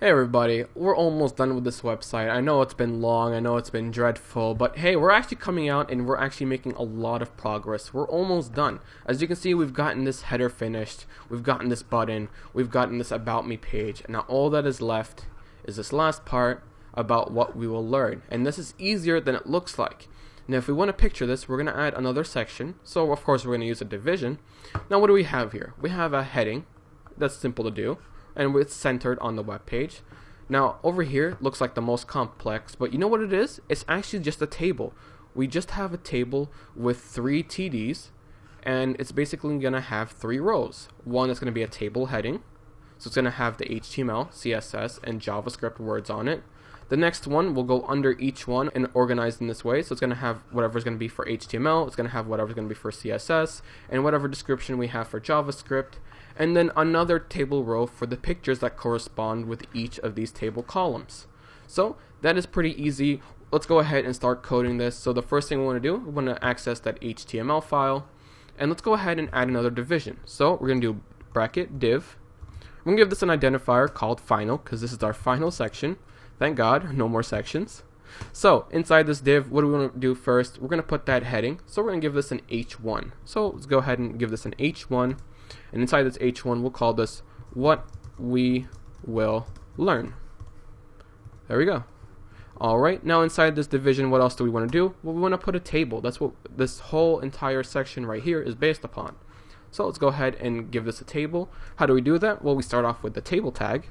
Hey everybody, we're almost done with this website. I know it's been long, I know it's been dreadful, but hey, we're actually coming out and we're actually making a lot of progress. We're almost done. As you can see, we've gotten this header finished, we've gotten this button, we've gotten this about me page, and now all that is left is this last part about what we will learn. And this is easier than it looks like. Now if we want to picture this, we're going to add another section. So of course we're going to use a division. Now what do we have here? We have a heading. That's simple to do, and it's centered on the web page. Now over here looks like the most complex, but you know what it is? It's actually just a table. We just have a table with 3 TDs, and it's basically going to have 3 rows. One is going to be a table heading, so it's going to have the HTML, CSS, and JavaScript words on it. The next one will go under each one and organized in this way. So it's going to have whatever's going to be for HTML, it's going to have whatever's going to be for CSS, and whatever description we have for JavaScript. And then another table row for the pictures that correspond with each of these table columns. So that is pretty easy. Let's go ahead and start coding this. So the first thing we want to do, we want to access that HTML file. And let's go ahead and add another division. So we're going to do bracket div. We're going to give this an identifier called final, because this is our final section. Thank God, no more sections. So inside this div, what do we want to do first? We're going to put that heading. So we're going to give this an H1. So let's go ahead and give this an H1. And inside this H1, we'll call this what we will learn. There we go. Alright, now inside this division, what else do we want to do? Well, we want to put a table. That's what this whole entire section right here is based upon. So let's go ahead and give this a table. How do we do that? Well, we start off with the table tag.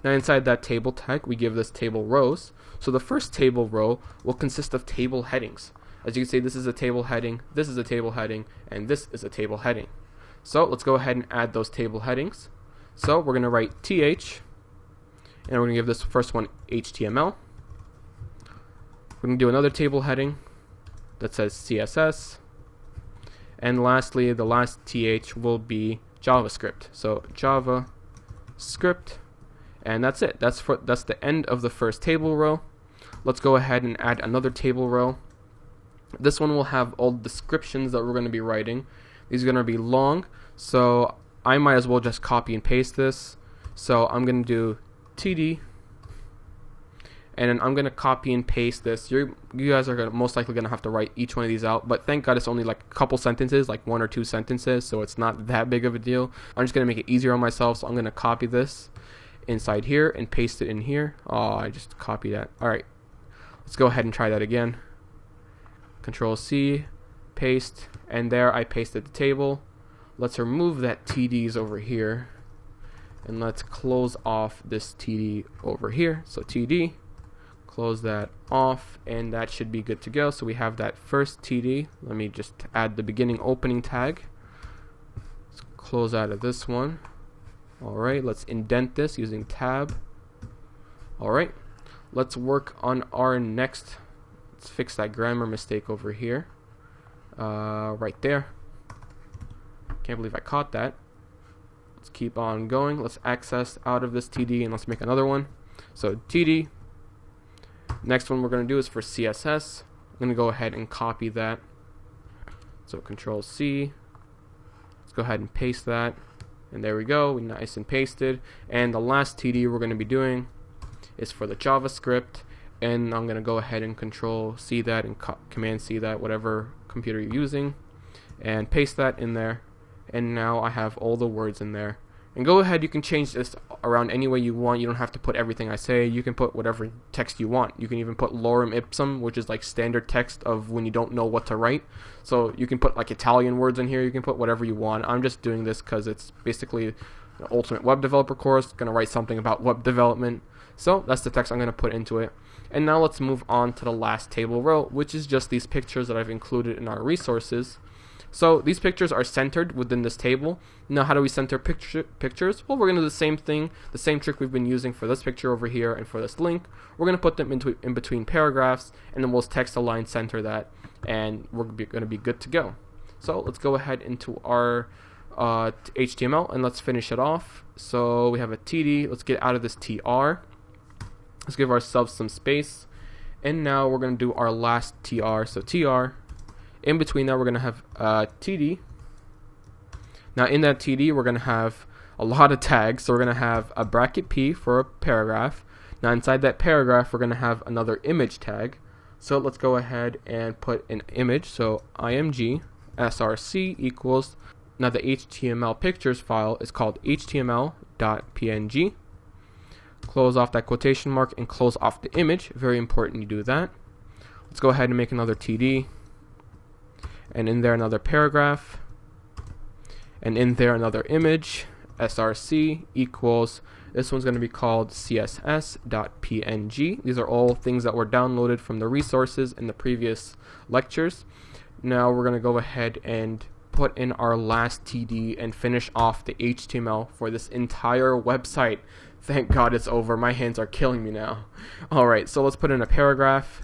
Now inside that table tag, we give this table rows. So the first table row will consist of table headings. As you can see, this is a table heading, this is a table heading, and this is a table heading. So let's go ahead and add those table headings. So we're going to write TH, and we're going to give this first one HTML. We're going to do another table heading that says CSS. And lastly, the last TH will be JavaScript. So JavaScript, and that's it. That's the end of the first table row. Let's go ahead and add another table row. This one will have all the descriptions that we're going to be writing. These are going to be long, so I might as well just copy and paste this. So I'm going to do TD, and then I'm going to copy and paste this. You guys are most likely going to have to write each one of these out, but thank God it's only like a couple sentences, like 1 or 2 sentences, so it's not that big of a deal. I'm just going to make it easier on myself, so I'm going to copy this inside here and paste it in here. Oh, I just copied that. Alright, let's go ahead and try that again. Control C, paste, and there I pasted the table. Let's remove that TDs over here, and let's close off this TD over here. So TD, close that off, and that should be good to go. So we have that first TD. Let me just add the beginning opening tag. Let's close out of this one. Alright, let's indent this using tab. Alright, let's work on our next. Let's fix that grammar mistake over here. Right there. Can't believe I caught that. Let's keep on going. Let's access out of this TD and let's make another one. So TD. Next one we're going to do is for CSS. I'm going to go ahead and copy that. So Control C. Let's go ahead and paste that. And there we go. Nice and pasted. And the last TD we're going to be doing is for the JavaScript. And I'm going to go ahead and Control C that and Command C that, whatever computer you're using, and paste that in there. And now I have all the words in there. And go ahead, you can change this around any way you want. You don't have to put everything I say. You can put whatever text you want. You can even put lorem ipsum, which is like standard text of when you don't know what to write. So you can put like Italian words in here. You can put whatever you want. I'm just doing this because it's basically an ultimate web developer course. Going to write something about web development. So that's the text I'm going to put into it. And now let's move on to the last table row, which is just these pictures that I've included in our resources. So these pictures are centered within this table. Now how do we center pictures? Well, we're going to do the same thing, the same trick we've been using for this picture over here and for this link. We're going to put them in between paragraphs, and then we'll text align center that, and we're going to be good to go. So let's go ahead into our HTML and let's finish it off. So we have a TD. Let's get out of this TR. Let's give ourselves some space, and now we're going to do our last TR. So TR. In between that, we're going to have TD. Now in that TD, we're going to have a lot of tags. So we're going to have a bracket P for a paragraph. Now inside that paragraph, we're going to have another image tag. So let's go ahead and put an image. So img src equals, now the HTML pictures file is called html.png. Close off that quotation mark and close off the image. Very important you do that. Let's go ahead and make another TD. And in there another paragraph. And in there another image. src equals, this one's going to be called css.png. These are all things that were downloaded from the resources in the previous lectures. Now we're going to go ahead and put in our last TD and finish off the HTML for this entire website. Thank God it's over. My hands are killing me now. Alright, so let's put in a paragraph.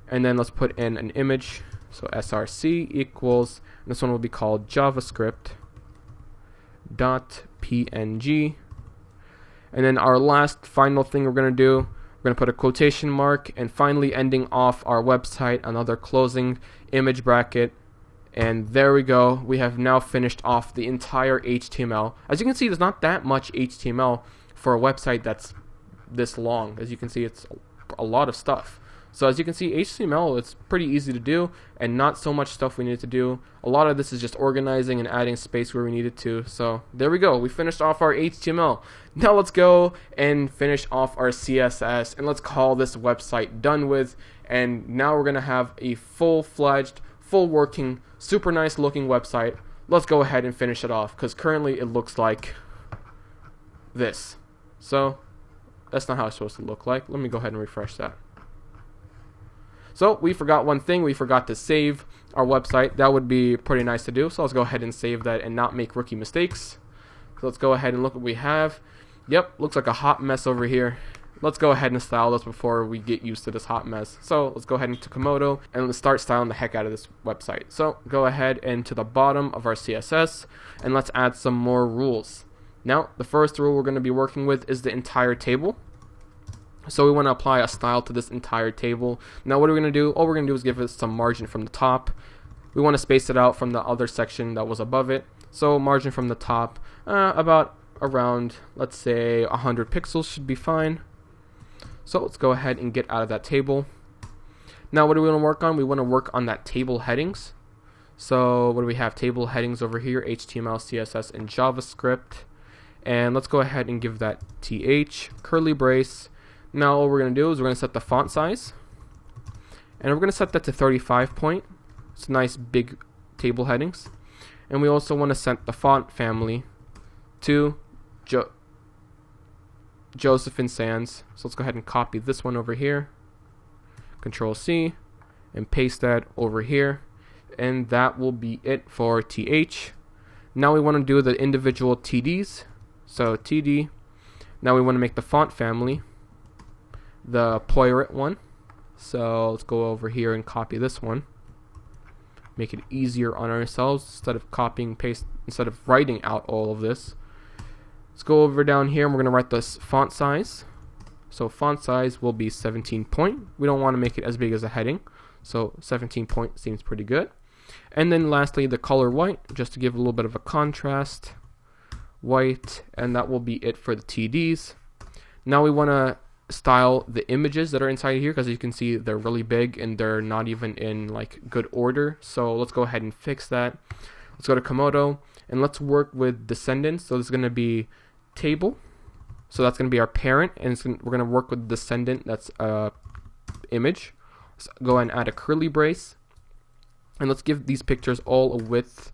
And then let's put in an image. So src equals, and this one will be called javascript.png. And then our last final thing we're going to do, we're going to put a quotation mark, and finally ending off our website, another closing image bracket. And there we go. We have now finished off the entire HTML. As you can see, there's not that much HTML for a website that's this long. As you can see, it's a lot of stuff. So as you can see, HTML, it's pretty easy to do and not so much stuff we need to do. A lot of this is just organizing and adding space where we needed to. So there we go. We finished off our HTML. Now let's go and finish off our CSS, and let's call this website done with. And now we're going to have a full-fledged, full working, super nice looking website. Let's go ahead and finish it off, because currently it looks like this. So that's not how it's supposed to look like. Let me go ahead and refresh that. So we forgot one thing. We forgot to save our website. That would be pretty nice to do. So let's go ahead and save that and not make rookie mistakes. So let's go ahead and look what we have. Yep, looks like a hot mess over here. Let's go ahead and style this before we get used to this hot mess. So let's go ahead into Komodo and let's start styling the heck out of this website. So go ahead and to the bottom of our CSS and let's add some more rules. Now the first rule we're going to be working with is the entire table. So we want to apply a style to this entire table. Now what are we going to do? All we're going to do is give it some margin from the top. We want to space it out from the other section that was above it. So margin from the top, about around, let's say 100 pixels should be fine. So let's go ahead and get out of that table. Now what do we want to work on? We want to work on that table headings. So what do we have? Table headings over here, HTML, CSS, and JavaScript. And let's go ahead and give that TH, curly brace. Now all we're going to do is we're going to set the font size. And we're going to set that to 35 point. It's nice big table headings. And we also want to set the font family to Josephine Sans. So let's go ahead and copy this one over here. Control C and paste that over here. And that will be it for TH. Now we want to do the individual TDs. So TD. Now we want to make the font family the Poirot one. So let's go over here and copy this one. Make it easier on ourselves instead of copying paste, instead of writing out all of this. Let's go over down here and we're going to write this font size. So font size will be 17 point. We don't want to make it as big as a heading. So 17 point seems pretty good. And then lastly, the color white, just to give a little bit of a contrast. White, and that will be it for the TDs. Now we want to style the images that are inside here, because you can see they're really big and they're not even in like good order. So let's go ahead and fix that. Let's go to Komodo and let's work with descendants. So this is going to be table. So that's going to be our parent, and we're going to work with descendant. That's image. Let's go ahead and add a curly brace, and let's give these pictures all a width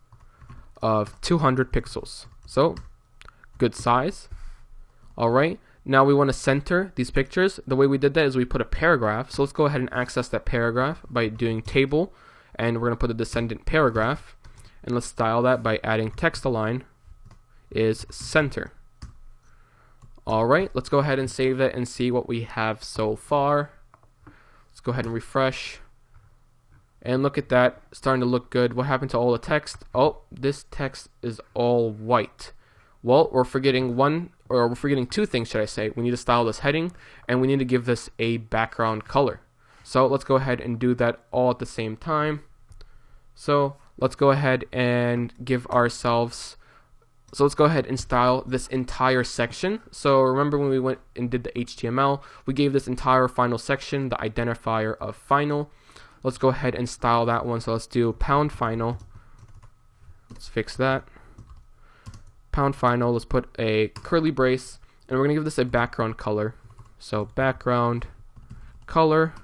of 200 pixels. So good size. All right. Now we want to center these pictures. The way we did that is we put a paragraph. So let's go ahead and access that paragraph by doing table, and we're going to put a descendant paragraph, and let's style that by adding text align is center. Alright, let's go ahead and save that and see what we have so far. Let's go ahead and refresh. And look at that, starting to look good. What happened to all the text? Oh, this text is all white. Well, we're forgetting two things, should I say. We need to style this heading, and we need to give this a background color. So let's go ahead and do that all at the same time. So let's go ahead and give ourselves So let's go ahead and style this entire section. So remember when we went and did the HTML, we gave this entire final section the identifier of final. Let's go ahead and style that one. So let's do pound final. Let's fix that. Pound final. Let's put a curly brace, and we're going to give this a background color. So background color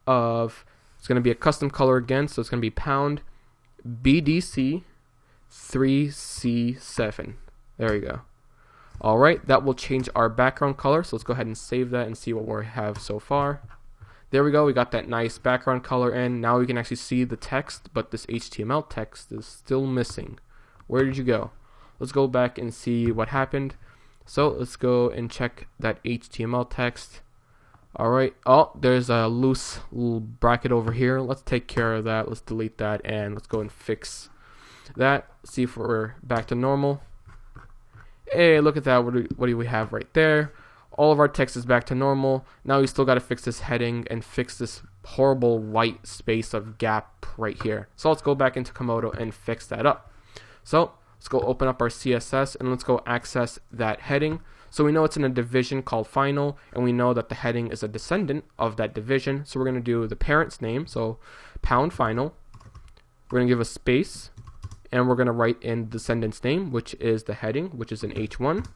of, it's going to be a custom color again. So it's going to be pound BDC 3C7. There we go. Alright, that will change our background color. So let's go ahead and save that and see what we have so far. There we go. We got that nice background color in. Now we can actually see the text, but this HTML text is still missing. Where did you go? Let's go back and see what happened. So let's go and check that HTML text. Alright, oh, there's a loose little bracket over here. Let's take care of that. Let's delete that, and let's go and fix that. See if we're back to normal. Hey, look at that. What do we have right there? All of our text is back to normal. Now we still got to fix this heading and fix this horrible white space of gap right here. So let's go back into Komodo and fix that up. So let's go open up our CSS and let's go access that heading. So we know it's in a division called final, and we know that the heading is a descendant of that division. So we're going to do the parent's name, so pound final. We're going to give a space, and we're going to write in descendant's name, which is the heading, which is an H1.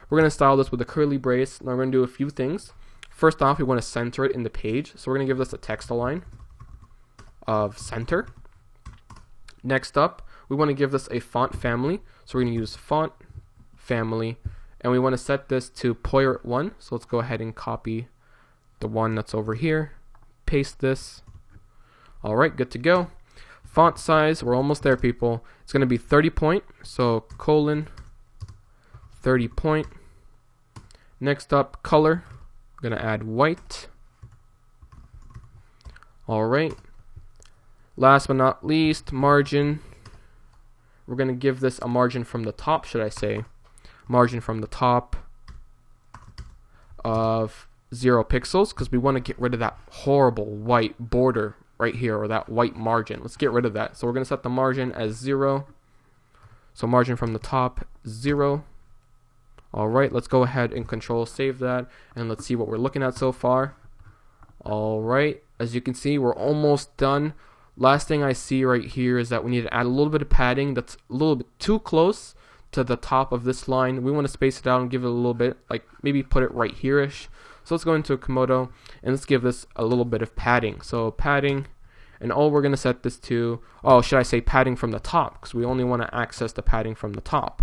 We're going to style this with a curly brace. Now we're going to do a few things. First off, we want to center it in the page. So we're going to give this a text align of center. Next up, we want to give this a font family. So we're going to use font family, and we want to set this to Poirot 1. So let's go ahead and copy the one that's over here. Paste this. All right, good to go. Font size, we're almost there, people. It's going to be 30 point. So colon 30 point. Next up, color. I'm going to add white. All right. Last but not least, margin. We're going to give this a margin from the top, should I say. Margin from the top of 0 pixels, because we want to get rid of that horrible white border right here, or that white margin. Let's get rid of that. So we're going to set the margin as 0. So margin from the top, 0. Alright, let's go ahead and control save that, and let's see what we're looking at so far. Alright, as you can see, we're almost done. Last thing I see right here is that we need to add a little bit of padding that's a little bit too close to the top of this line. We want to space it out and give it a little bit, like maybe put it right here-ish. So let's go into Komodo and let's give this a little bit of padding. So padding, and all we're going to set this to, oh, should I say padding from the top, because we only want to access the padding from the top.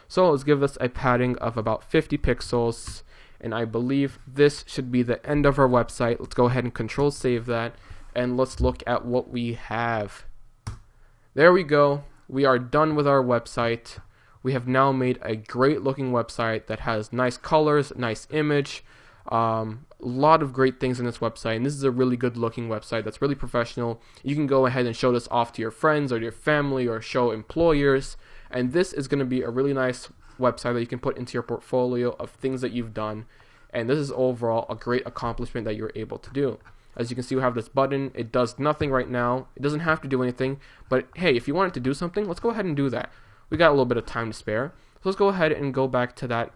So let's give this a padding of about 50 pixels, and I believe this should be the end of our website. Let's go ahead and control save that, and let's look at what we have. There we go. We are done with our website. We have now made a great looking website that has nice colors, nice image, a lot of great things in this website, and this is a really good looking website that's really professional. You can go ahead and show this off to your friends or your family, or show employers, and this is going to be a really nice website that you can put into your portfolio of things that you've done, and this is overall a great accomplishment that you're able to do. As you can see, we have this button. It does nothing right now. It doesn't have to do anything, but hey, if you wanted to do something, let's go ahead and do that. We got a little bit of time to spare, so let's go ahead and go back to that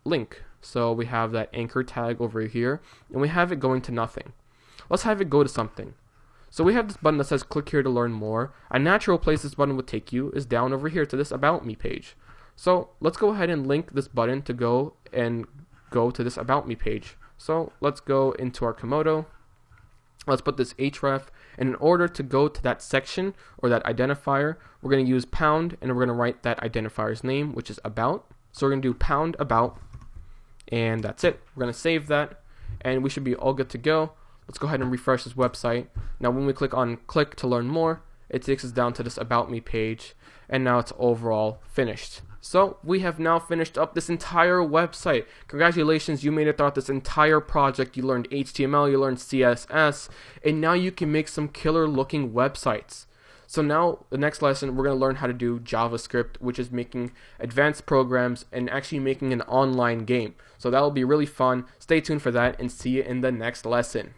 link. So we have that anchor tag over here, and we have it going to nothing. Let's have it go to something. So we have this button that says click here to learn more. A natural place this button would take you is down over here to this about me page. So let's go ahead and link this button to go to this about me page. So let's go into our Komodo. Let's put this href, and in order to go to that section or that identifier, we're going to use pound, and we're going to write that identifier's name, which is about. So we're going to do pound about, and that's it. We're going to save that, and we should be all good to go. Let's go ahead and refresh this website. Now when we click on click to learn more, it takes us down to this about me page, and now it's overall finished. So we have now finished up this entire website. Congratulations, you made it throughout this entire project. You learned HTML, you learned CSS, and now you can make some killer looking websites. So now the next lesson, we're going to learn how to do JavaScript, which is making advanced programs and actually making an online game. So that will be really fun. Stay tuned for that, and see you in the next lesson.